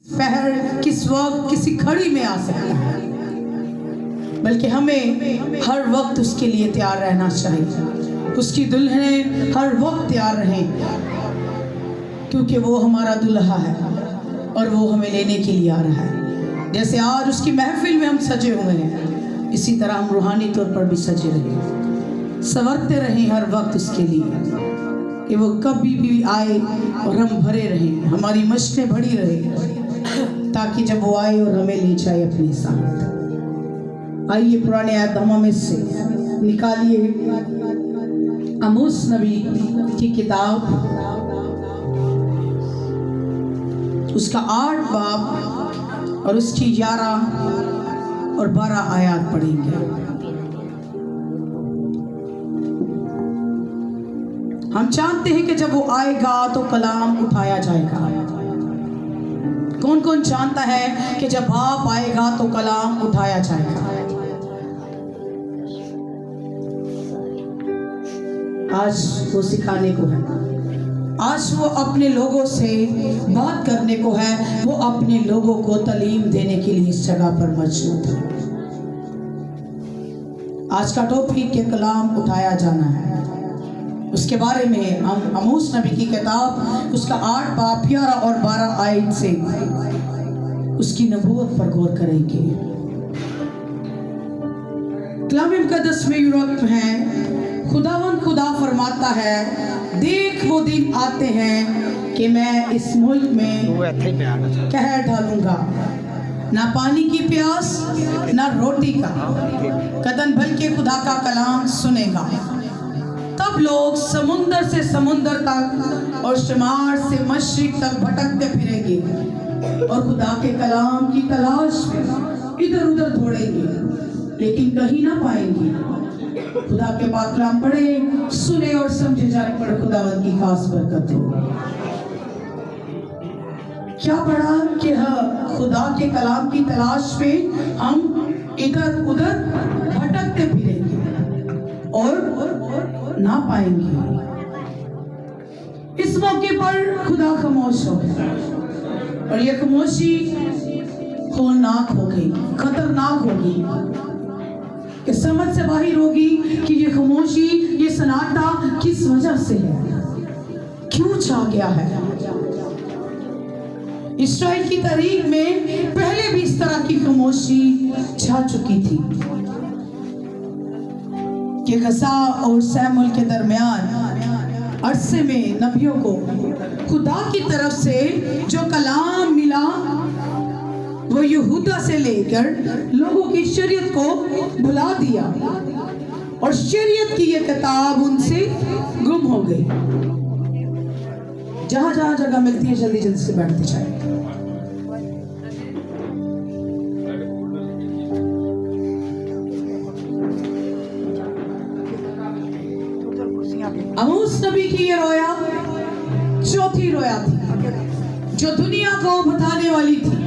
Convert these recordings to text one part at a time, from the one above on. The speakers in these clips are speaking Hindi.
पहर किस वक्त किसी घड़ी में आ सकता है, बल्कि हमें हर वक्त उसके लिए तैयार रहना चाहिए। उसकी दुल्हनें हर वक्त तैयार रहें, क्योंकि वो हमारा दुल्हा है और वो हमें लेने के लिए आ रहा है। जैसे आज उसकी महफिल में हम सजे हुए हैं, इसी तरह हम रूहानी तौर पर भी सजे रहें, संवरते रहें हर वक्त उसके लिए, कि वो कभी भी आए और हम भरे रहें, हमारी मशकें भरी रहें, ताकि जब वो आए और हमें ले जाए अपने साथ। आइए पुराने आयतनामा में से निकालिए आमोस नबी की किताब, उसका 8 बाब और उसकी 11 और 12 आयत पढ़ेंगे। हम जानते हैं कि जब वो आएगा तो कलाम उठाया जाएगा। कौन कौन जानता है कि जब बाप आएगा तो कलाम उठाया जाएगा? आज वो सिखाने को है, आज वो अपने लोगों से बात करने को है, वो अपने लोगों को तालीम देने के लिए इस जगह पर मौजूद है। आज का टॉपिक के कलाम उठाया जाना है, उसके बारे में हम आमोस नबी की किताब उसका 8 बाब 11 और 12 आयत से उसकी नबूवत पर गौर करेंगे। कलाम मुकद्दस में यूरोप है, खुदावंद खुदा फरमाता है, देख वो दिन आते हैं कि मैं इस मुल्क में कहर ढालूंगा, ना पानी की प्यास ना रोटी का कदन, बल्कि खुदा का कलाम सुनेगा। तब लोग समुंदर से समुंदर तक और शुमार से मशरिक तक भटकते फिरेंगे और खुदा के कलाम की तलाश में इधर उधर दौड़ेंगे, लेकिन कहीं ना पाएंगे। खुदा के पाक कलाम पढ़े, सुने और समझे जाने पर खुदावंद की खास बरकत हो। क्या पढ़ा कि खुदा के कलाम की तलाश में हम इधर उधर भटकते फिरेंगे और ना पाएंगे। इस मौके पर खुदा खामोश हो गया और ये खामोशी होलनाक होगी, खतरनाक होगी, कि समझ से बाहर होगी कि ये खामोशी, ये सन्नाटा किस वजह से है, क्यों छा गया है। इस्राएल की तारीख में पहले भी इस तरह की खामोशी छा चुकी थी कि गजा और सैमुएल के दरमियान अरसे में नबियों को खुदा की तरफ से जो कलाम मिला, वो यहूदा से लेकर लोगों की शरीयत को भुला दिया और शरीयत की ये किताब उनसे गुम हो गई। जहां जहां जगह मिलती है जल्दी जल्दी से बैठते जाए। आमोस नबी की ये रोया चौथी रोया थी, जो दुनिया को बताने वाली थी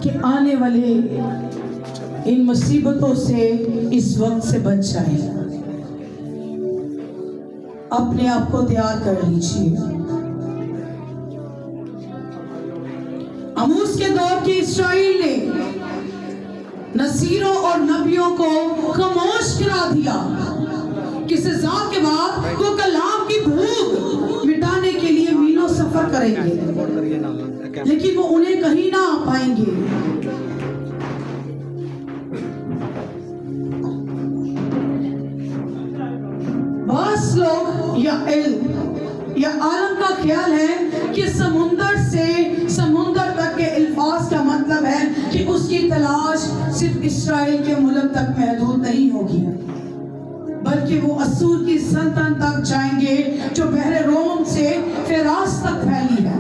कि आने वाले इन मुसीबतों से इस वक्त से बच जाए। अपने आप को तैयार कर लीजिए। आमोस के दौर के इस्राएल ने नसीरों और नबियों को खामोश करा दिया कि सज़ा के बाद वो कलाम की भूख मिटाने के लिए मीलों सफर करेंगे, लेकिन वो उन्हें कहीं ना पाएंगे। बस लोग या आलम का ख्याल है कि समुंदर से समुंदर तक के अल्फाज का मतलब है कि उसकी तलाश सिर्फ इस्राएल के मुल्क तक महदूद नहीं होगी, बल्कि वो असूर की सल्तनत तक जाएंगे जो बहरे रोम से फिरास तक फैली है।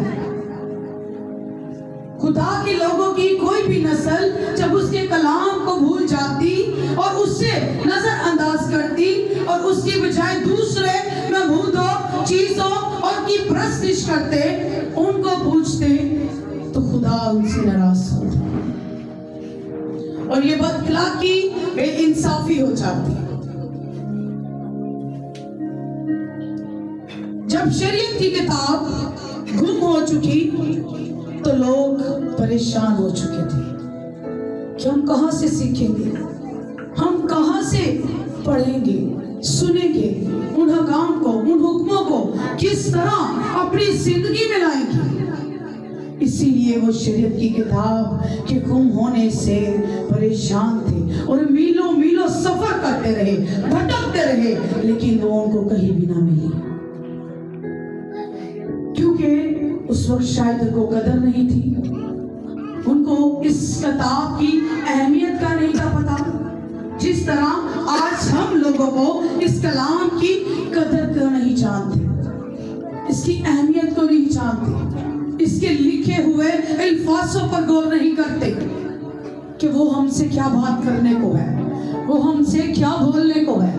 खुदा के लोगों की कोई भी नस्ल जब उसके कलाम को भूल जाती और उससे नजरअंदाज करती और उसकी बजाय दूसरे महबूदों चीजों और की परस्तिश करते, उनको पूछते, तो खुदा उनसे नाराज होता और ये बदअखलाकी बेइंसाफी हो जाती। जब शरीयत की किताब गुम हो चुकी तो लोग परेशान हो चुके थे कि हम कहाँ से सीखेंगे, हम कहाँ से पढ़ेंगे, सुनेंगे, उन हकाम को, उन हुक्मों को किस तरह अपनी जिंदगी में लाएंगे। इसीलिए वो शरीयत की किताब के गुम होने से परेशान थे और मीलों मीलों सफर करते रहे, भटकते रहे, लेकिन वो उनको कहीं भी ना मिली, क्योंकि उस वक्त शायद उनको कदर नहीं थी, उनको इस किताब की अहमियत का नहीं था पता। जिस तरह आज हम लोगों को इस कलाम की कदर को नहीं जानते, इसकी अहमियत को नहीं जानते, इसके लिखे हुए अल्फाजों पर गौर नहीं करते कि वो हमसे क्या बात करने को है, वो हमसे क्या बोलने को है।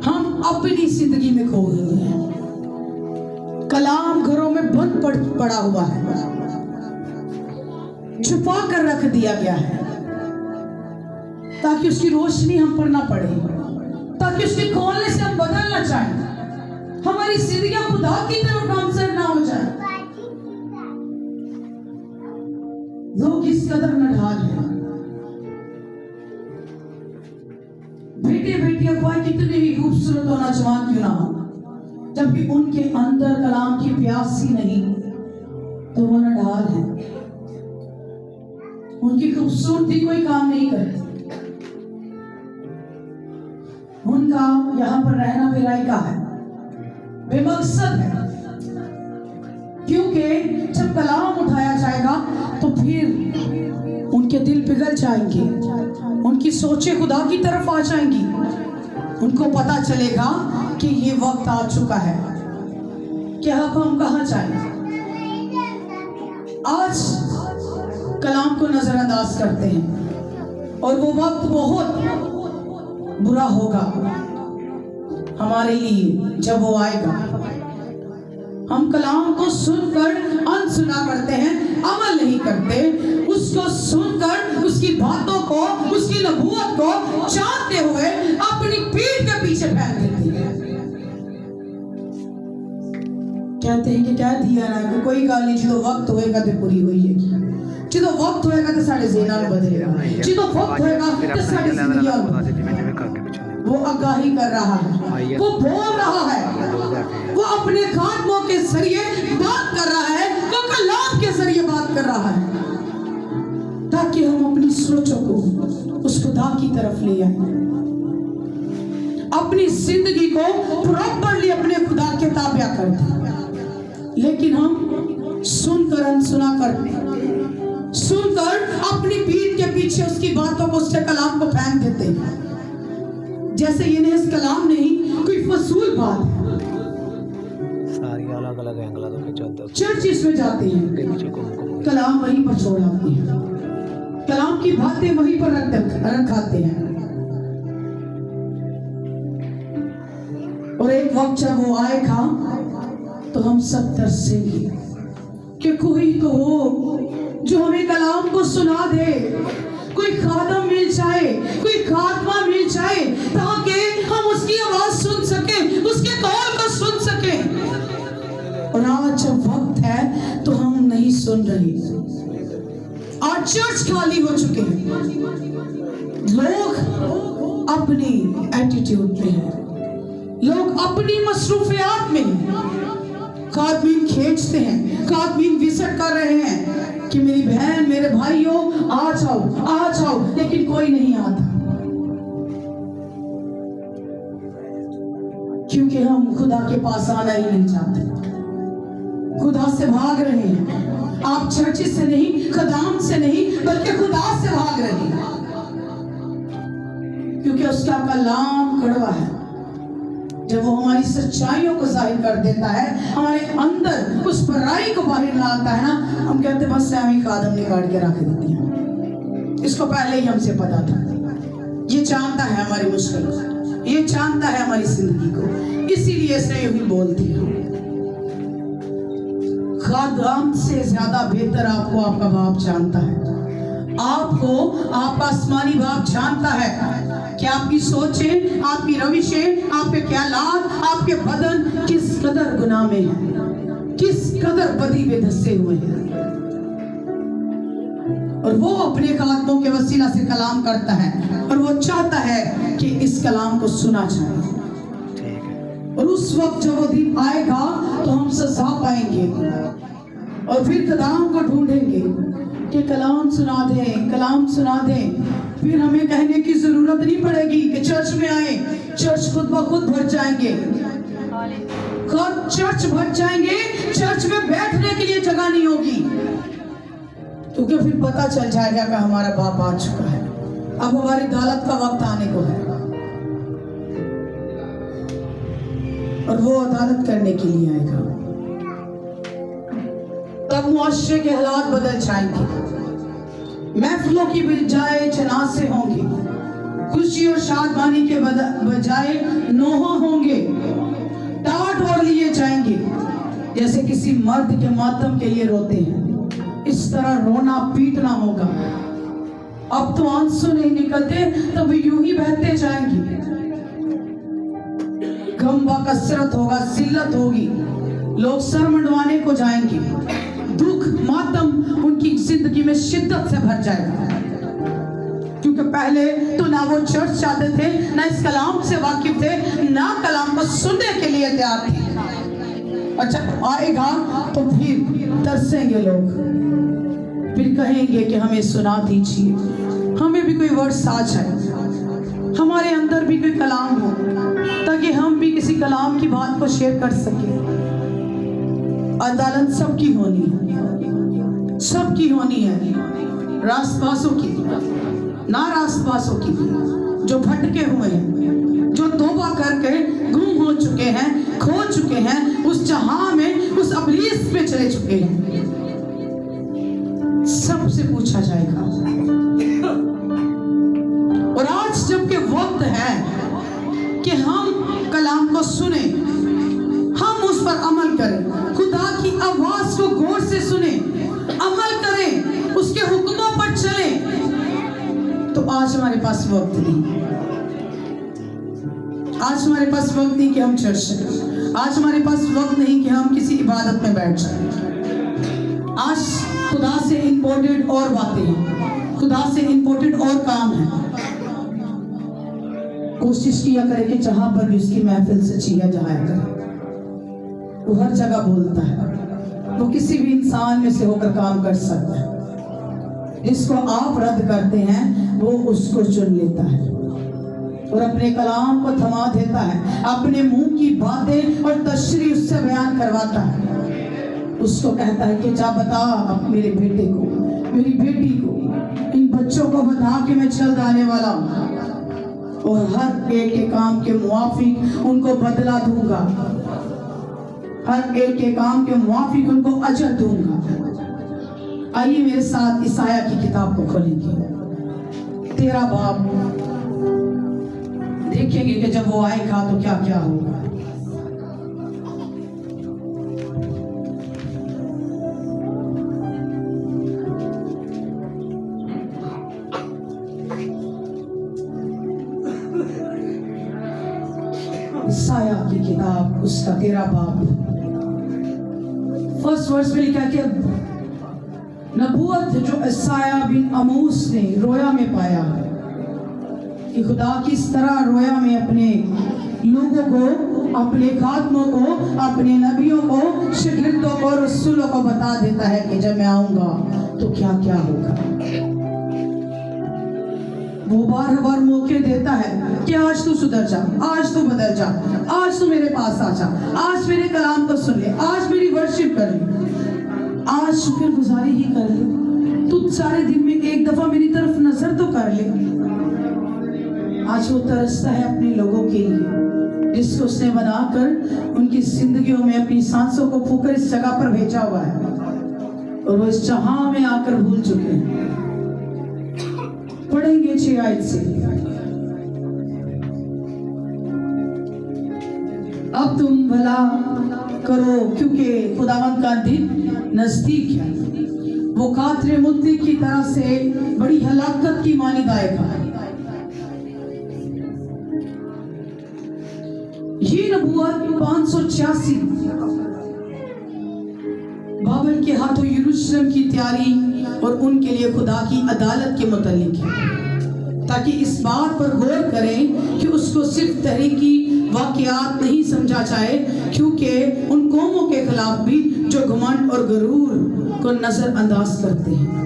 हम अपनी जिंदगी में खो गए हैं। कलाम घरों में बंद पड़ा हुआ है, छुपा कर रख दिया गया है ताकि उसकी रोशनी हम पर ना पड़े, ताकि उसके खोलने से हम बदलना चाहें, हमारी जिंदगी खुदा की तरफ नामजद ना हो जाए। लोग इस कदर नढाल हैं, बेटे बेटियां कोई कितने ही खूबसूरत और नौजवान क्यों ना हो, जबकि उनके अंदर कलाम की प्यास ही नहीं तो वो नढाल है, उनकी खूबसूरती कोई काम नहीं करती, उनका यहाँ पर रहना बेलायका है, बेमकसद है। क्योंकि जब कलाम उठाया जाएगा तो फिर उनके दिल पिघल जाएंगे, उनकी सोचें खुदा की तरफ आ जाएंगी, उनको पता चलेगा कि ये वक्त आ चुका है कि अब हम कहाँ जाएं। आज कलाम को नजरअंदाज करते हैं और वो वक्त बहुत बुरा होगा हमारे लिए जब वो आएगा। हम कलाम को सुनकर अनसुना करते हैं, अमल नहीं करते, उसको सुनकर उसकी बातों को, उसकी नबूवत को जानते हुए अपनी पीठ के पीछे फेंक देते हैं। कहते हैं कि क्या दिया ना कोई गल नहीं, जो वक्त होएगा तो पूरी हुई है, जो वक्त होएगा तो साढ़े ज़हन में बदलेगा, जो वक्त होएगा तो साढ़े जिंदगी और वो आगाही कर रहा है, वो बोल रहा है, वो अपने खातमों के जरिए बात कर रहा है, वो कलाम के जरिए बात कर रहा है, ताकि हम अपनी सोचों को उस खुदा की तरफ ले आए, अपनी जिंदगी को प्रॉपरली अपने खुदा के ताबिया कर दें। लेकिन हम सुनकर अनसुना करते, सुनकर अपनी पीठ के पीछे उसकी बातों को, उसके कलाम को फेंक देते हैं, जैसे ये इस कलाम नहीं कोई फसूल बात है। सारी अलग अलग एंगल चर्चिस में जाते हैं, कलाम वहीं पर छोड़ आते हैं, कलाम की बातें वहीं पर रखाते हैं। और एक वक्त जब वो आएगा तो हम सब तरसेंगे कि कोई तो हो जो हमें कलाम को सुना दे, कोई खादम मिल जाए, कोई खात्मा मिल जाए, ताकि हम उसकी आवाज सुन सके, उसके कौल को सुन सके। और आज जब वक्त है तो हम नहीं सुन रहे, आज चर्च खाली हो चुके हैं, लोग अपनी एटीट्यूड में हैं, लोग अपनी मसरूफियात में हैं, खातमीन खींचते हैं, खातमीन विजिट कर रहे हैं कि मेरी बहन, मेरे भाइयों आ जाओ, लेकिन कोई नहीं आता, क्योंकि हम खुदा के पास आना ही नहीं चाहते, खुदा से भाग रहे हैं। आप चर्चिस से नहीं, कलाम से नहीं, बल्कि खुदा से भाग रहे हैं, क्योंकि उसका कलाम कड़वा है। जब वो हमारी सच्चाइयों को जाहिर कर देता है, हमारे अंदर उस बुराई को बाहर लाता है ना, हम कहते बस से हमें खादम ने काट के रख दी है। इसको पहले ही हमसे पता था, ये जानता है हमारी मुश्किल को, ये जानता है हमारी जिंदगी को, इसीलिए इसने यूं ही बोल दिया। खादम से ज्यादा बेहतर आपको आपका बाप जानता है, आपको आपका आसमानी बाप जानता है कि आपकी सोचें, आपकी रविशें, आपके ख्यालात, आपके बदन किस कदर गुनाह में हैं, किस कदर बदी में धंसे हुए हैं। और वो अपने कदमों के वसीला से कलाम करता है और वो चाहता है कि इस कलाम को सुना जाए। ठीक है। और उस वक्त जब वो दिन आएगा तो हम सजा पाएंगे और फिर कलाम को ढूंढेंगे कि कलाम सुना दे, कलाम सुना दे। फिर हमें कहने की जरूरत नहीं पड़ेगी कि चर्च में आए, चर्च खुद ब खुद भर जाएंगे। चर्च भर जाएंगे, चर्च में बैठने के लिए जगह नहीं होगी, क्योंकि फिर पता चल जाएगा कि हमारा बाप आ चुका है, अब हमारी अदालत का वक्त आने को है और वो अदालत करने के लिए आएगा। तब मुआशरे के हालात बदल जाएंगे, महफिलों की बजाय जनाजे होंगे, खुशी और शादमानी के बजाय नोहा होंगे, टाट ओढ़ लिए जाएंगे जैसे किसी मर्द के मातम के लिए रोते हैं। इस तरह रोना पीटना होगा। अब तो आंसू नहीं निकलते, तब यूं ही बहते जाएंगे। गम व कसरत होगा, सिल्लत होगी, लोग सर मंडवाने को जाएंगे, दुख मातम उनकी जिंदगी में शिद्दत से भर जाएगा, क्योंकि पहले तो ना वो चर्च जाते थे, ना इस कलाम से वाकिफ थे, ना कलाम को सुनने के लिए तैयार थे। अच्छा आएगा तो फिर तरसेंगे लोग, फिर कहेंगे कि हमें सुना दीजिए, हमें भी कोई वर्ड्स आ जाए, हमारे अंदर भी कोई कलाम हो, ताकि हम भी किसी कलाम की बात को शेयर कर सके। अदालत सबकी होनी है, सबकी होनी है, रास्तबाजों की, ना रास्तबाजों की, जो भटके हुए हैं, जो तौबा करके गुम हो चुके हैं, खो चुके हैं, उस जहां में, उस अबलीस में चले चुके हैं। सबसे पूछा जाएगा। और आज जबकि वक्त है कि हम कलाम को सुने, हम उस पर अमल करें, खुदा की आवाज को गौर से सुने, अमल करें, उसके हुक्मों पर चले, तो आज हमारे पास वक्त नहीं। आज हमारे पास वक्त नहीं कि हम चर्च करें, आज हमारे पास वक्त नहीं कि हम किसी इबादत में बैठ जाएं। आज खुदा से इम्पोर्टेंट और बातें हैं, खुदा से इम्पोर्टेंट और काम है। कोशिश किया करें कि जहां पर भी उसकी महफिल से जिया जाया करे। वो हर जगह बोलता है, वो किसी भी इंसान में से होकर काम कर सकता है। जिसको आप रद्द करते हैं वो उसको चुन लेता है और अपने कलाम को थमा देता है, अपने मुंह की बातें और तशरीह उससे बयान करवाता है। उसको कहता है कि जा बता अब मेरे बेटे को, मेरी बेटी को, इन बच्चों को बता कि मैं जल्द आने वाला हूँ और हर एक के काम के मुआफिक उनको बदला दूंगा, हर एक के काम के मुआफिक उनको अजर दूंगा। आइए मेरे साथ ईसाया की किताब को खोलेंगे, 13 बाब, देखेंगे कि जब वो आएगा तो क्या क्या होगा। ईसाया की किताब उसका 13 बाब, फर्स्ट वर्स में लिखा कि नबूवत जो ईसाया बिन आमोस ने रोया में पाया कि खुदा किस तरह रोया में अपने लोगों को, अपने खातमों को, अपने नबियों को, शागिर्दों को, रसूलों को बता देता है कि जब मैं आऊंगा तो क्या क्या होगा। वो बार बार मौके देता है कि आज तू सुधर जा, आज तू बदल जा, आज तू मेरे पास आ जा, आज मेरे कलाम को सुन ले, आज मेरी वर्शिप कर ले, आज शुक्रगुजारी ही कर ले, तू सारे दिन में एक दफा मेरी तरफ नजर तो कर ले। आज वो तरसता है अपने लोगों के लिए जिसको उसने बनाकर उनकी जिंदगियों में अपनी सांसों को फूंकर इस जगह पर भेजा हुआ है और वो इस जहां में आकर भूल चुके हैं। पढ़ेंगे 6 आयत से। अब तुम भला करो क्योंकि खुदावंद का दिन नजदीक है। वो कातरे मुद्दे की तरह से बड़ी हलाकत की मानिद आएगा। ये नबूवत 586 बाबल के हाथों यरूशलेम यरूशलेम की तैयारी और उनके लिए खुदा की अदालत के मुतालिक है, ताकि इस बात पर गौर करें कि उसको सिर्फ तहरीकी वाक़यात नहीं समझा जाए, क्योंकि उन कौमों के खिलाफ भी जो घमंड और गरूर को नजरअंदाज करते हैं।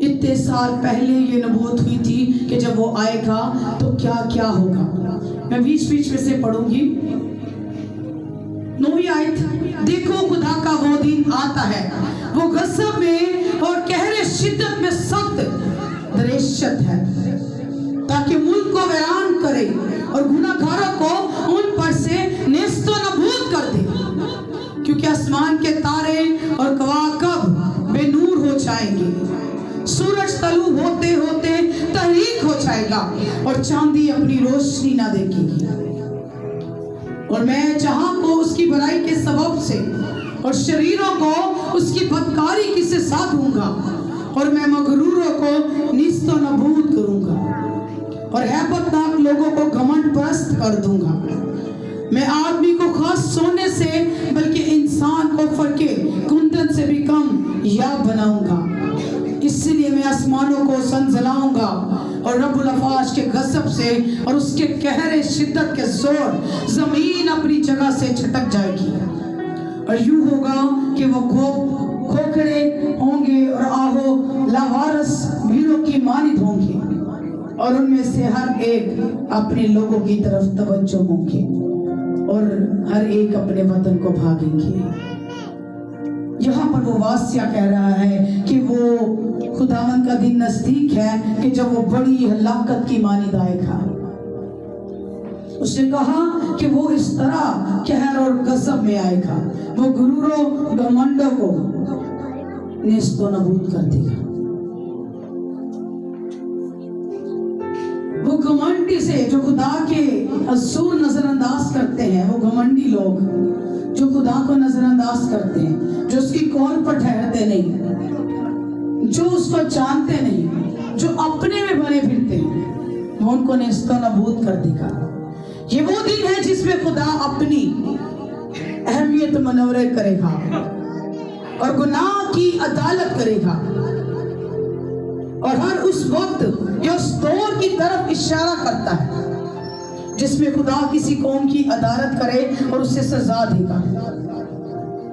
इतने साल पहले ये नबूवत हुई थी कि जब वो आएगा तो क्या क्या होगा। मैं बीच बीच में से पढ़ूंगी। 9वीं आयत, देखो खुदा का वो दिन आता है, वो गज़ब में और कहरे शिद्दत में सख्त दरेशत है, ताकि मुल्क को वीरान करे और गुनाहगारों को उन पर से नेस्तो नबूद कर दे, क्योंकि आसमान के तारे और कवाकब बेनूर हो जाएंगे, सूरज तलू होते होते तहरीक हो जाएगा और चांदी अपनी रोशनी ना देखेगी। और मैं जहां को उसकी बुराई के सबब से और शरीरों को उसकी बदकारी की सजा दूंगा, और मैं मगरूरों को निस्तो नबूद करूंगा और हैबतनाक लोगों को घमंड परस्त कर दूंगा। मैं आदमी को खास सोने से बल्कि इंसान को फरके कुंदन से भी कम याब बनाऊंगा। इसलिए मैं आसमानों को संजलाऊंगा और रब्बुल अफवाज के गज़ब से और उसके कहरे शिद्दत के जोर जमीन अपनी जगह से झटक जाएगी। और यूं होगा कि वो खोखड़े होंगे और आहो लावारस भीड़ों की मानिद होंगे, और उनमें से हर एक अपने लोगों की तरफ तवज्जो होंगे और हर एक अपने वतन को भागेंगे। यहाँ पर वो वासिया कह रहा है कि वो खुदावन का दिन नजदीक है कि जब वो बड़ी हलाकत की मानिद आएगा। उसने कहा कि वो इस तरह कहर और गज़ब में आएगा, वो गुरूरों घमंडों को नेस्तो नबूद कर देगा। वो घमंडी से जो खुदा के असूल नजरअंदाज करते हैं, वो घमंडी लोग जो खुदा को नजरअंदाज करते हैं, जो उसकी कॉल पर ठहरते नहीं, जो उसको जानते नहीं, जो अपने में बने फिरते हैं, वो उनको नेस्तो नबूद कर देगा। ये वो दिन है जिसमें खुदा अपनी अहमियत मनोरे करेगा और गुनाह की अदालत करेगा, और हर उस वक्त या उस दौर की तरफ इशारा करता है जिसमें खुदा किसी कौम की अदालत करे और उसे सजा देगा।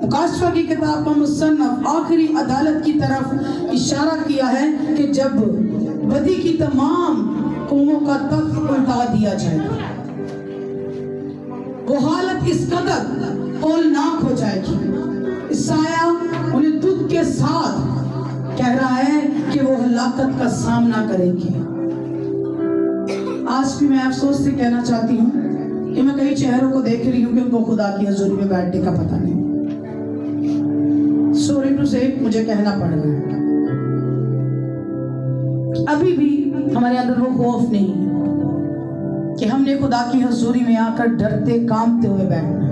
मुकाशफा की किताब में मुसन्नफ आखिरी अदालत की तरफ इशारा किया है कि जब बदी की तमाम कौमों का तख्त उल्टा दिया जाएगा, वो हालत इस कदर होलनाक हो जाएगी। ईसाया उन्हें दुख के साथ कह रहा है कि वो हलाकत का सामना करेंगे। आज भी मैं अफसोस से कहना चाहती हूँ कि मैं कई चेहरों को देख रही हूँ कि उनको खुदा की हजूरी में बैठने का पता नहीं। सॉरी टू से मुझे कहना पड़ रहा है, अभी भी हमारे अंदर वो खौफ नहीं है कि हमने खुदा की हजूरी में आकर डरते कांपते हुए बैठना।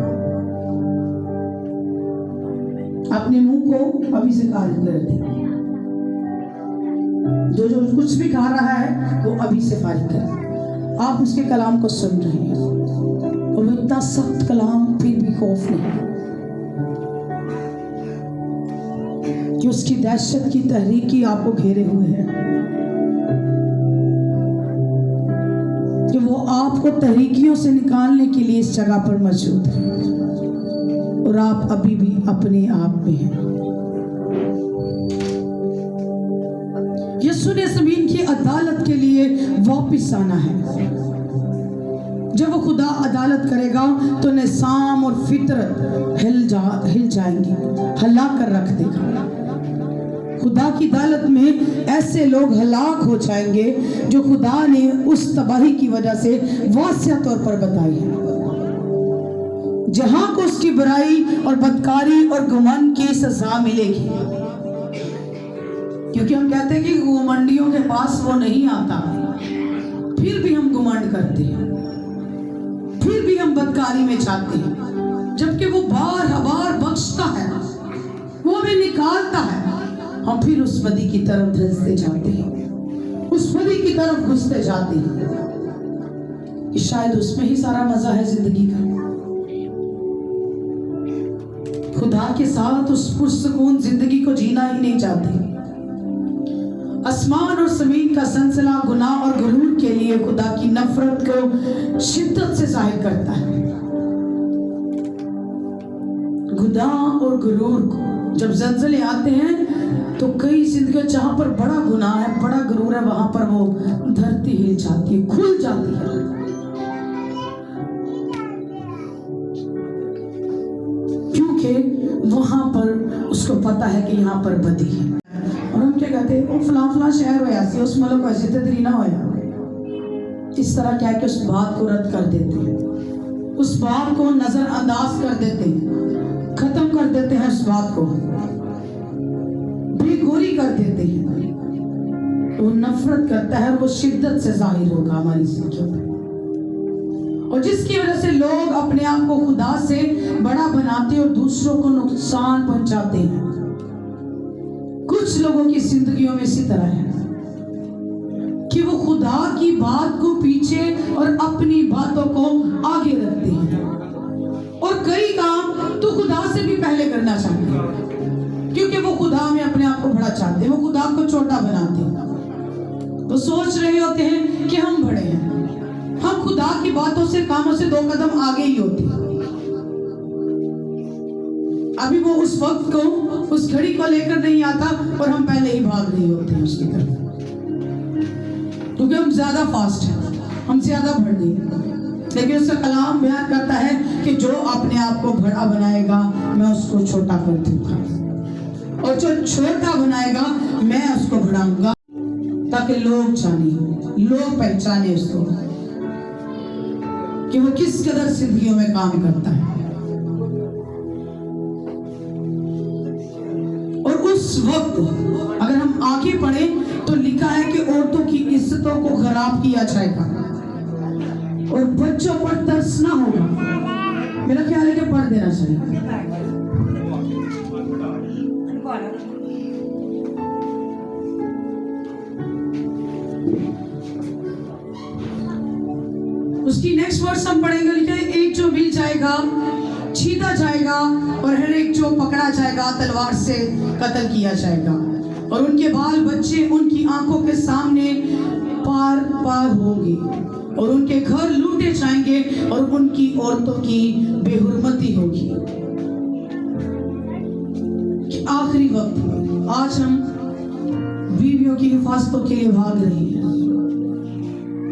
अपने मुंह को अभी से खाली कर दे, जो कुछ भी खा रहा है वो अभी से फारिग कर। आप उसके कलाम को सुन रहे हैं और वो इतना सख्त कलाम, फिर भी खौफ नहीं कि उसकी दहशत की तहरीकी आपको घेरे हुए है, कि वो आपको तहरीकियों से निकालने के लिए इस जगह पर मौजूद है और आप अभी भी अपने आप में हैं। यीशु ने ज़मीन की अदालत के लिए वापस आना है। जब वो खुदा अदालत करेगा तो निज़ाम और फितरत हिल जाएंगी, हिला कर रख देगा। खुदा की अदालत में ऐसे लोग हलाक हो जाएंगे जो खुदा ने उस तबाही की वजह से वासिया तौर पर बताई है, जहां को उसकी बुराई और बदकारी और घमंड की सजा मिलेगी। क्योंकि हम कहते हैं कि घमंडियों के पास वो नहीं आता, फिर भी हम घमंड करते हैं, फिर भी हम बदकारी में जाते हैं, जबकि वो बार बार बख्शता है, वो हमें निकालता है। हम फिर उस बदी की तरफ धंसते जाते हैं, उस बदी की तरफ घुसते जाते हैं कि शायद उसमें ही सारा मजा है जिंदगी का। खुदा के साथ उस पुरसकून जिंदगी को जीना ही नहीं चाहते। आसमान और जमीन का सिलसिला गुनाह और गुरूर के लिए खुदा की नफरत को शिद्दत से जाहिर करता है। गुनाह और गुरूर को जब ज़लज़ले आते हैं तो कई जिंदगी जहां पर बड़ा गुनाह है, बड़ा गुरूर है, वहां पर वो धरती हिल जाती है, खुल जाती है। क्योंकि वहां पर उसको पता है कि यहाँ पर बदी है। और हम क्या कहते हैं, वो फला शहर होया सी, उस मुल्क को ऐसे तदरी ना होया। इस तरह क्या है कि उस बात को रद्द कर देते हैं, उस बात को नजरअंदाज कर देते हैं, खत्म कर देते हैं, उस बात को बेगोरी कर देते हैं। वो नफरत करता है और वो शिद्दत से जाहिर होगा हमारी जिंदगी में। और जिसकी वजह से लोग अपने आप को खुदा से बड़ा बनाते और दूसरों को नुकसान पहुंचाते हैं। कुछ लोगों की जिंदगियों में इसी तरह है कि वो खुदा की बात को पीछे और अपनी बातों को आगे रखते हैं और कई काम तो खुदा से भी पहले करना चाहते हैं, क्योंकि वो खुदा में अपने आप को बड़ा चाहते हैं, वो खुदा को छोटा बनाते हैं। वो सोच रहे होते हैं कि हम बड़े हैं, हम खुदा की बातों से, कामों से 2 कदम आगे ही होते हैं। अभी वो उस वक्त को, उस घड़ी को लेकर नहीं आता और हम पहले ही भाग रहे होते हैं उसकी तरफ, क्योंकि हम ज्यादा फास्ट हैं, हम ज्यादा बढ़ गए। लेकिन उसका कलाम बयान करता है कि जो अपने आप को बड़ा बनाएगा मैं उसको छोटा कर दूंगा, और जो छोटा बनाएगा मैं उसको बढ़ाऊंगा, ताकि लोग जाने, लोग पहचाने उसको कि वो किस कदर जिंदगियों में काम करता है। और उस वक्त अगर हम आगे पढ़े तो लिखा है कि औरतों की इज्जतों को खराब किया जाएगा और बच्चों पर तरस ना होगा। मेरा ख्याल है कि पढ़ देना चाहिए। उसकी नेक्स्ट वर्स हम पढ़ेंगे, लिखा है एक जो मिल जाएगा छीना जाएगा और हर एक जो पकड़ा जाएगा तलवार से कत्ल किया जाएगा, और उनके बाल बच्चे उनकी आंखों के सामने पार पार होंगे और उनके घर लूटे जाएंगे और उनकी औरतों की बेहुरमती होगी। कि आखिरी वक्त में आज हम बीवियों की हिफाजतों के लिए भाग रहे हैं,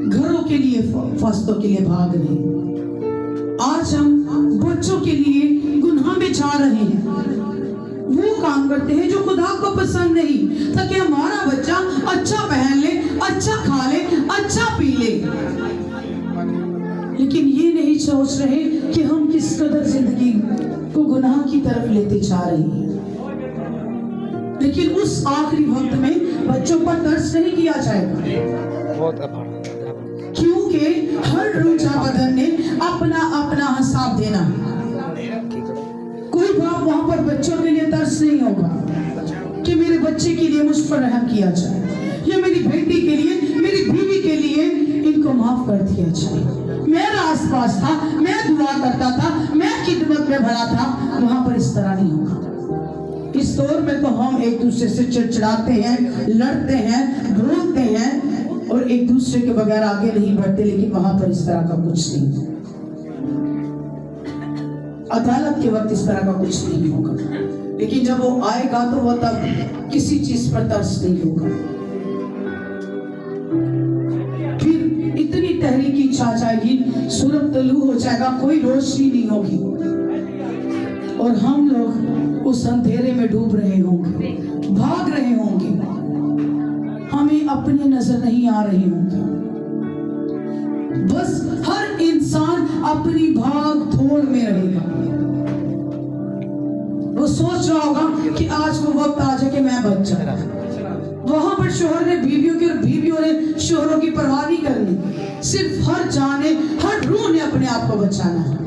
घरों के लिए हिफाजतों के लिए भाग रहे हैं। आज हम बच्चों के लिए गुनाह में जा रहे हैं, वो काम करते हैं जो खुदा को पसंद नहीं, ताकि हमारा बच्चा अच्छा पहन ले, अच्छा खा ले, अच्छा पी ले। लेकिन ये नहीं सोच रहे कि हम किस कदर जिंदगी को गुनाह की तरफ लेते जा रहे हैं। लेकिन उस आखिरी वक्त में बच्चों पर तरस नहीं किया जाएगा, क्योंकि हर रोजा बदन ने अपना अपना हिसाब देना। कोई बाप वहां पर बच्चों के लिए तरस नहीं होगा कि मेरे बच्चे के लिए मुझ पर रहम किया जाए, या मेरी बेटी के लिए, मेरी बीवी के लिए इनको माफ कर दिया जाए। मेरा आसपास था, मैं दुआ करता था, मैं खिदमत में भरा था, वहां पर इस तरह नहीं होगा। इस दौर में तो हम एक दूसरे से चिड़चिड़ाते हैं, लड़ते हैं, बोलते हैं और एक दूसरे के बगैर आगे नहीं बढ़ते, लेकिन वहां पर इस तरह का कुछ नहीं। अदालत के वक्त इस तरह का कुछ नहीं होगा, लेकिन जब वो आएगा तो वह तब किसी चीज पर तरस नहीं होगा। फिर इतनी तहरीकी छा जाएगी, सूरज तलू हो जाएगा, कोई रोशनी नहीं होगी और हम लोग उस अंधेरे में डूब रहे होंगे, भाग रहे होंगे, हमें अपनी नजर नहीं आ रही होंगी। बस हर इंसान अपनी भाग दौड़ में रहेगा। वो सोच रहा होगा कि आज वो वक्त आ जाए कि मैं बच जाऊं। वहां पर शोहर ने बीवियों की और बीवियों ने शोहरों की परवाह नहीं करनी, सिर्फ हर जाने, हर रूह ने अपने आप को बचाना है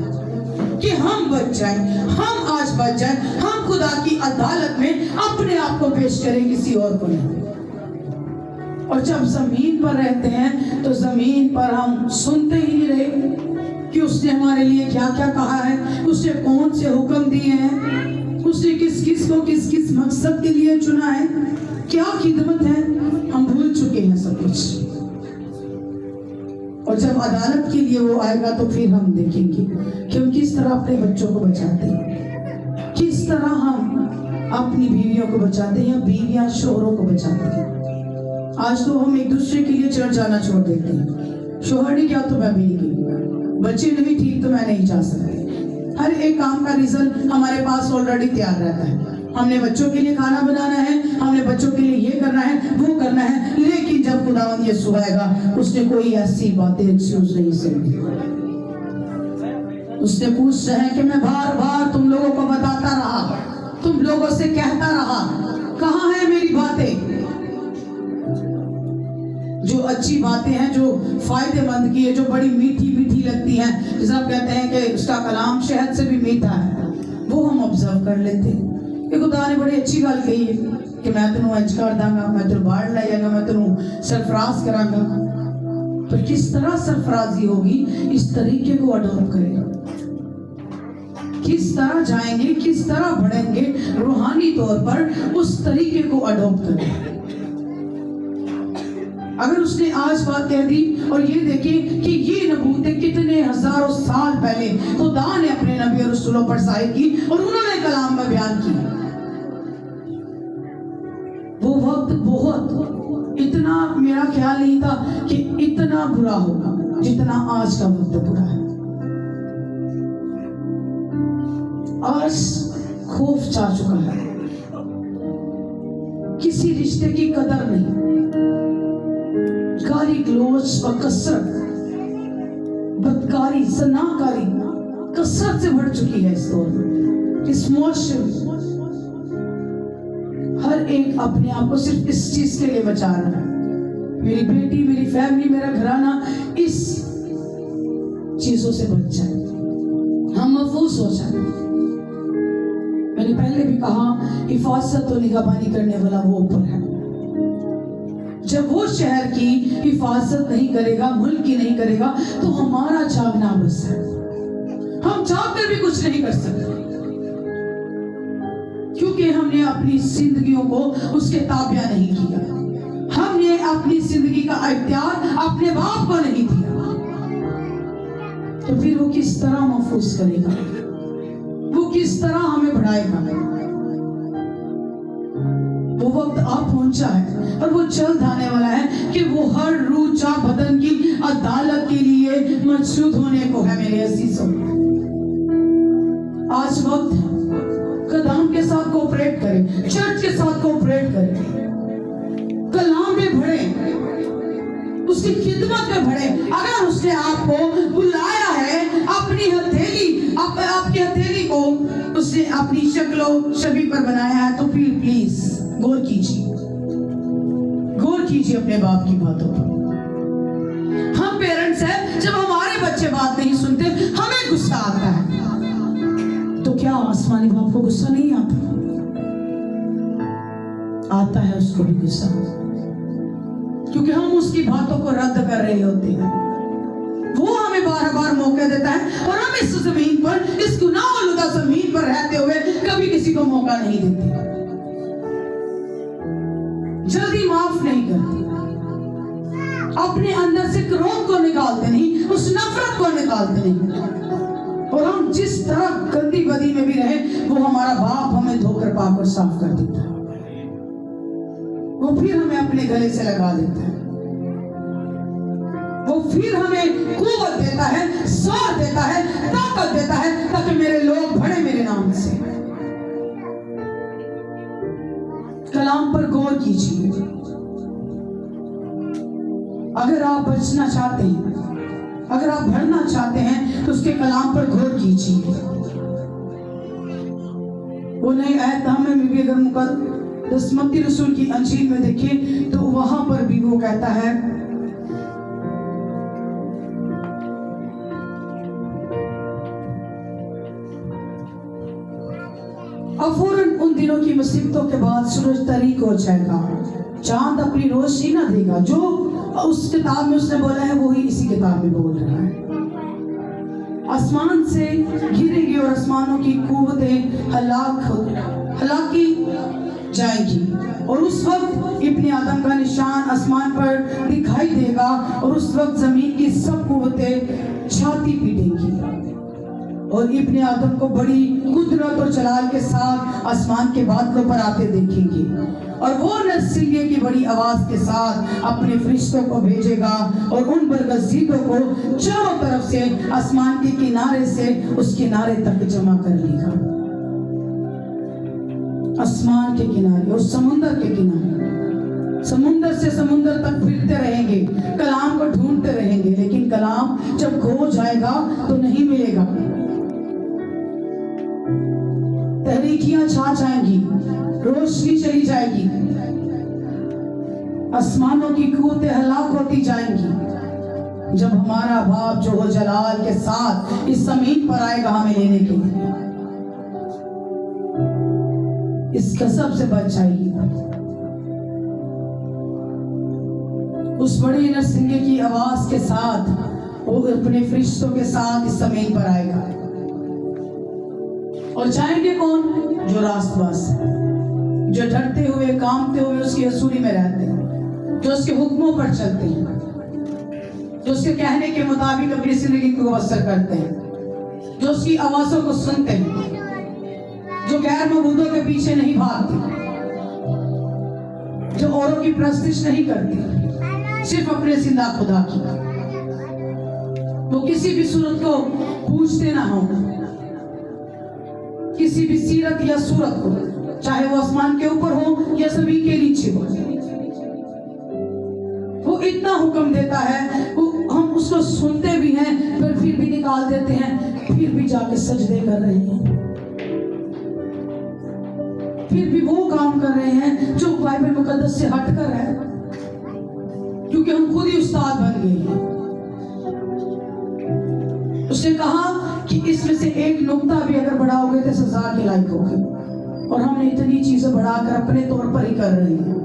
कि हम बच जाएं, हम आज बच जाएं, हम खुदा की अदालत में अपने आप को पेश करें, किसी और को नहीं। और जब जमीन पर रहते हैं तो जमीन पर हम सुनते ही नहीं रहे कि उसने हमारे लिए क्या क्या कहा है, उसने कौन से हुक्म दिए हैं। उसने किस किस को किस किस मकसद के लिए चुना है, क्या खिदमत है, हम भूल चुके हैं सब कुछ। और जब अदालत के लिए वो आएगा तो फिर हम देखेंगे कि हम किस तरह अपने बच्चों को बचाते हैं, किस तरह हम अपनी बीवियों को बचाते हैं, बीवियां शोहरों को बचाते हैं। आज तो हम एक दूसरे के लिए चढ़ जाना छोड़ देते हैं। शोहर ने किया तो मैं भी नहीं की, बच्चे नहीं ठीक तो मैं नहीं जा सकती। हर एक काम का रीजन हमारे पास ऑलरेडी तैयार रहता है। हमने बच्चों के लिए खाना बनाना है, हमने बच्चों के लिए ये करना है, वो करना है, लेकिन जब खुदावंद यीशु आएगा उसने कोई ऐसी बातें एक्सक्यूज नहीं सुनी। उसने पूछ रहे हैं कि मैं बार बार तुम लोगों को बताता रहा, तुम लोगों से कहता रहा, कहाँ है मेरी बातें? जो अच्छी बातें हैं, जो फायदेमंद की है, जो बड़ी मीठी मीठी लगती हैं, जिसे आप कहते हैं कि उसका कलाम शहद से भी मीठा है, वो हम ऑब्जर्व कर लेते हैं। कि खुदा ने बड़ी अच्छी गल कही है कि मैं तेनों इंज कर दांगा, मैं तेनों बाढ़ ले जाऊंगा, मैं तेनों सरफराज करांगा। तो किस तरह सरफराजी होगी, इस तरीके को अडॉप्ट करेगा। किस तरह जाएंगे, किस तरह बढ़ेंगे रूहानी तौर पर, उस तरीके को अडॉप्ट करें। अगर उसने आज बात कह दी, और ये देखिए कि ये नबूतें कितने हजारों साल पहले खुदा ने अपने नबी और रसूलों पर जाहिर की और उन्होंने कलाम में बयान की। वो वक्त बहुत, इतना मेरा ख्याल नहीं था कि इतना बुरा होगा जितना आज का वक्त बुरा है। आज खौफ छा चुका है, किसी रिश्ते की कदर नहीं, गाली गलौज और कसरत, बदकारी, ज़नाकारी कसरत से बढ़ चुकी है इस दौर में, इस मुआशरे में। हर एक अपने आप को सिर्फ इस चीज के लिए बचा रहा है, मेरी बेटी, मेरी फैमिली, मेरा घराना इस चीजों से बच जाए, हम महफूज हो जाए। मैंने पहले भी कहा, हिफाजत और निगहबानी करने वाला वो ऊपर है। जब वो शहर की हिफाजत नहीं करेगा, मुल्क की नहीं करेगा, तो हमारा जागना बस है। हम जाग कर भी कुछ नहीं कर सकते, क्योंकि हमने अपनी जिंदगियों को उसके ताबिया नहीं किया। हमने अपनी जिंदगी का इख्तियार अपने बाप को नहीं दिया, तो फिर वो किस तरह महफूज करेगा, वो किस तरह हमें बढ़ाएगा। वो वक्त आ पहुंचा है और वो जल्द आने वाला है कि वो हर रूह चा बदन की अदालत के लिए मौजूद होने को है। मेरे अजीजों, आज वक्त है, कदम के साथ कोऑपरेट करें, चर्च के साथ कोऑपरेट करें, कलाम में बढ़े, उसकी खिदमत में बढ़े। अगर उसने आपको बुलाया है, अपनी हथेली, आपकी हथेली को उसने अपनी शक्लो छवि पर बनाया है, तो फिर प्लीज गौर कीजिए, गौर कीजिए अपने बाप की बातों पर। हम पेरेंट्स हैं, जब हमारे बच्चे बात नहीं सुनते हमें गुस्सा आता है, तो क्या आसमानी बाप को गुस्सा नहीं आता? आता है उसको भी गुस्सा, क्योंकि हम उसकी बातों को रद्द कर रहे होते हैं। वो हमें बार बार मौका देता है और हम इस जमीन पर, इस गुनाह-आलूदा जमीन पर रहते हुए कभी किसी को मौका नहीं देते, जल्दी माफ नहीं करते, अपने अंदर से क्रोध को निकालते नहीं, उस नफरत को निकालते नहीं। और हम जिस तरह गंदी बदी में भी रहे, वो हमारा बाप हमें धोकर पाकर साफ कर देता है, वो फिर हमें अपने गले से लगा देता है, वो फिर हमें कुव्वत देता है, जोर देता है, ताकत देता है, ताकि मेरे लोग बढ़े मेरे नाम से। कलाम पर गौर कीजिए। अगर आप बचना चाहते हैं, अगर आप बढ़ना चाहते हैं, तो उसके कलाम पर गौर कीजिए। वो नई आयत में भी अगर मुकद्दस मत्ती रसूल की अंजील में देखें, तो वहां पर भी वो कहता है, फौरन उन दिनों की मुसीबतों के बाद सूरज तरीक हो जाएगा, चांद अपनी रोशनी न देगा। जो उस किताब में उसने बोला है, वो ही इसी किताब में बोल रहा है। आसमान से गिरेगी और आसमानों की कुव्वतें हलाकी जाएगी। और उस वक्त इब्ने आदम का निशान आसमान पर दिखाई देगा और उस वक्त जमीन की सब कुव्वतें छाती पीटेंगी और इब्ने आदम को बड़ी कुदरत और जलाल के साथ आसमान के बादलों पर आते देखेंगे। और वो नरसिंगे की बड़ी आवाज के साथ अपने फरिश्तों को भेजेगा और उन बरगज़ीदों को चारों तरफ से आसमान के किनारे से उस किनारे तक जमा कर लेगा। आसमान के किनारे और समुंदर के किनारे, समुंदर से समुंदर तक फिरते रहेंगे, कलाम को ढूंढते रहेंगे, लेकिन कलाम जब खो जाएगा तो नहीं मिलेगा। तहरीकियां छा जाएंगी, रोशनी चली जाएगी, आसमानों की कुव्वतें हलाक होती जाएंगी जब हमारा बाप जो हो जलाल के साथ इस जमीन पर आएगा हमें लेने के लिए। इस गजब से बच जाएगी। उस बड़े नरसिंगे की आवाज के साथ वो अपने फरिश्तों के साथ इस जमीन पर आएगा। और जाएंगे कौन? जो रास्तबाज है, जो डरते हुए कांपते हुए उसकी हसूरी में रहते हैं, जो उसके हुक्मों पर चलते हैं, जो उसके कहने के मुताबिक अपनी जिंदगी को बसर करते हैं, जो उसकी आवाजों को सुनते हैं, जो गैर मबूदों के पीछे नहीं भागते, जो औरों की प्रस्तिश नहीं करते, सिर्फ अपने जिंदा खुदा की। वो किसी भी सूरत को पूछते ना हो, किसी भी सीरत या सूरत को, चाहे वो आसमान के ऊपर हो या जमीन के नीचे हो। वो इतना हुक्म देता है, हम उसको सुनते भी हैं पर फिर भी निकाल देते हैं, फिर भी जाके सजदे कर रहे हैं, फिर भी वो काम कर रहे हैं जो बाइबल मुकद्दस से हटकर है, क्योंकि हम खुद ही उस्ताद बन गए हैं। उसने कहा कि इसमें से एक नुक्ता भी अगर बढ़ाओगे तो सजा के लायक होगी, और हमने इतनी चीजें बढ़ाकर अपने तौर पर ही कर रहे हैं,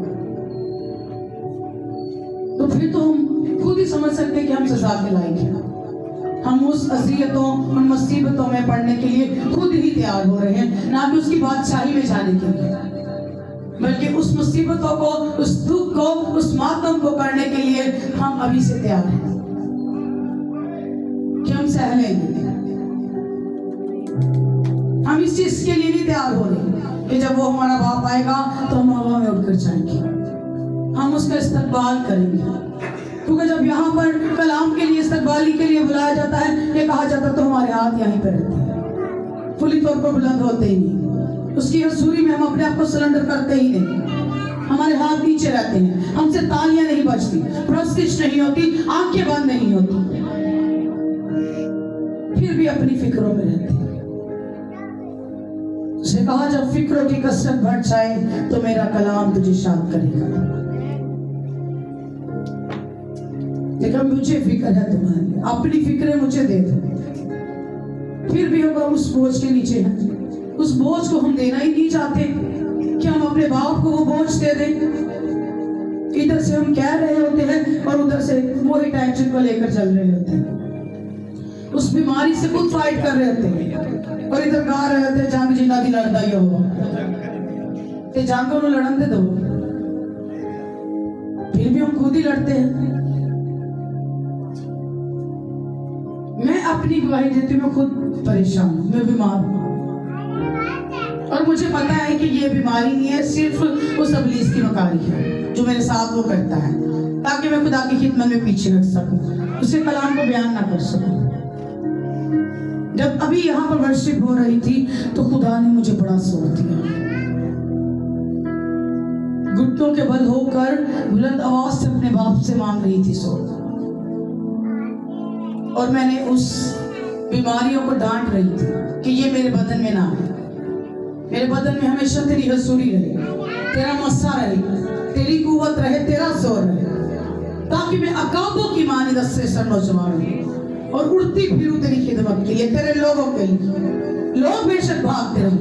तो फिर तो हम खुद ही समझ सकते हैं कि हम सजा के लायक हैं। हम उस अज़ियतों उन मुसीबतों में पड़ने के लिए खुद ही तैयार हो रहे हैं, ना कि उसकी बादशाही में जाने के लिए, बल्कि उस मुसीबतों को, उस दुख को, उस मातम को करने के लिए हम अभी से तैयार हैं कि हम सह लेंगे। हम इस चीज के लिए नहीं तैयार हो रहे कि जब वो हमारा बाप आएगा तो हम हवा में उड़कर जाएंगे, हम उसका इस्तकबाल करेंगे। क्योंकि जब यहाँ पर कलाम के लिए, इस्तकबाली के लिए बुलाया जाता है, ये कहा जाता तो हमारे हाथ यहीं पर रहते हैं, फुली तौर पर बुलंद होते ही नहीं। उसकी हसूरी में हम अपने आप को सरेंडर करते ही नहीं, हमारे हाथ नीचे रहते हैं, हमसे तालियां नहीं बजती, प्रस्तिश नहीं होती, आंखें बंद नहीं होती, फिर भी अपनी फिक्रों में रहते हैं। उसने कहा जब फिक्रों की कसरत बढ़ जाए तो मेरा कलाम तुझे शाद करेगा। लेकिन मुझे फिक्र है तुम्हारी, अपनी फिक्रें मुझे दे दो। फिर भी हम उस बोझ के नीचे हैं, उस बोझ को हम देना ही नहीं चाहते कि हम अपने बाप को वो बोझ दे दें। इधर से हम कह रहे होते हैं और उधर से वही टेंशन को लेकर चल रहे होते हैं, उस बीमारी से खुद फाइट कर रहे होते हैं, और इधर गा रहे होते हैं जंग जिन्ना दी लड़दा ही हो ते जंग उन्हें लड़न दे दो। फिर भी हम खुद ही लड़ते हैं। मैं अपनी गवाही देती हूँ, मैं खुद परेशान हूँ, मैं बीमार हूँ, और मुझे पता है कि ये बीमारी नहीं है, सिर्फ उस इब्लीस की मकारी है जो मेरे साथ वो करता है, ताकि मैं खुदा की खिदमत में पीछे रख सकूं, उसे कलाम को बयान ना कर सकूं। जब अभी यहाँ पर वर्शिप हो रही थी तो खुदा ने मुझे बड़ा जोर दिया, घुटनों के बल होकर बुलंद आवाज से अपने बाप से मांग रही थी जोर, और मैंने उस बीमारियों को डांट रही थी कि ये मेरे बदन में ना आए, मेरे बदन में हमेशा तेरी हसूरी रहे, तेरा मस्सा रहे, तेरी कुव्वत रहे, तेरा जोर रहे, ताकि मैं अकाबों की मानी दस्ते नौजवान हूँ और उड़ती फिरूं तेरी खिदमत के लिए, तेरे लोगों के लिए। लोग बेशक भागते रहे,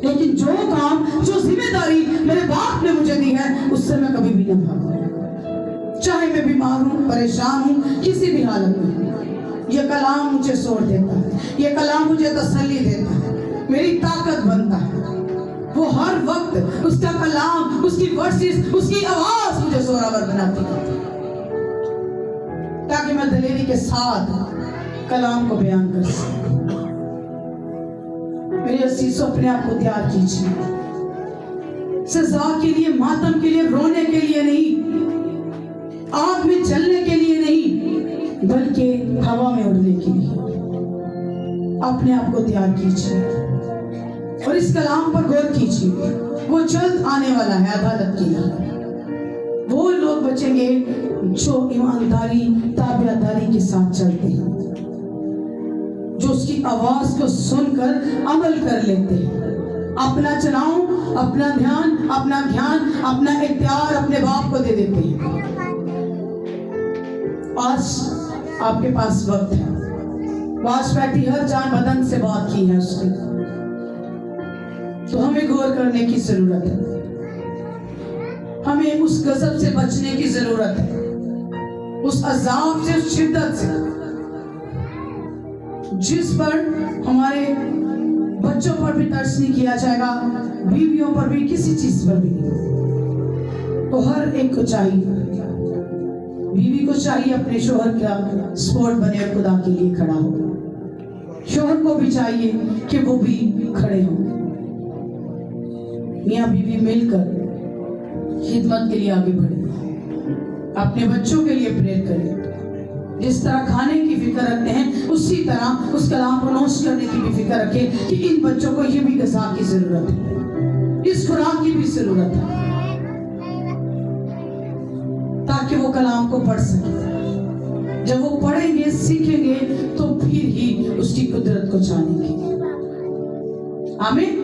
लेकिन जो काम, जो जिम्मेदारी मेरे बाप ने मुझे दी है, उससे मैं कभी भी न भागूं। चाहे मैं बीमार हूं, परेशान हूं, किसी भी हालत में, ये कलाम मुझे सोर देता है, ये कलाम मुझे तसल्ली देता है, मेरी ताकत बनता है। वो हर वक्त उसका कलाम, उसकी वर्सेस, उसकी आवाज मुझे जोरावर बनाती है, ताकि मैं दलेरी के साथ कलाम को बयान कर सकूं। मेरे असीसों, अपने आप को तैयार कीजिए, सजा के लिए, मातम के लिए, रोने के लिए नहीं, आग में जलने के लिए नहीं, बल्कि हवा में उड़ने के लिए अपने आप को तैयार कीजिए और इस कलाम पर गौर कीजिए। वो जल्द आने वाला है अदालत के लिए। वो लोग बचेंगे जो ईमानदारी, ताबेदारी के साथ चलते हैं, जो उसकी आवाज को सुनकर अमल कर लेते हैं, अपना चुनाव, अपना ध्यान, अपना ज्ञान, अपना इख्तियार अपने बाप को दे देते हैं। आज आपके पास वक्त है। वाजपेयी हर जान बदन से बात की है उसने, तो हमें गौर करने की जरूरत है। हमें उस गजब से बचने की जरूरत है, उस अजाब से, उस शिद्दत से, जिस पर हमारे बच्चों पर भी तरस नहीं किया जाएगा, बीवियों पर भी, किसी चीज पर भी। तो हर एक को चाहिए, बीवी को चाहिए अपने शोहर का सपोर्ट बने और खुदा के लिए खड़ा हो। शोहर को भी चाहिए कि वो भी खड़े हो। मियाँ बीवी मिलकर खिदमत के लिए आगे बढ़े, अपने बच्चों के लिए प्रेयर करें। जिस तरह खाने की फिक्र रखते हैं, उसी तरह उस कलाम को नोश करने की भी फिक्र रखें कि इन बच्चों को ये भी गज़ा की जरूरत है, इस खुराक की भी जरूरत है, ताकि वो कलाम को पढ़ सके। जब वो पढ़ेंगे, सीखेंगे, तो फिर ही उसकी कुदरत को जानेंगे। आमीन।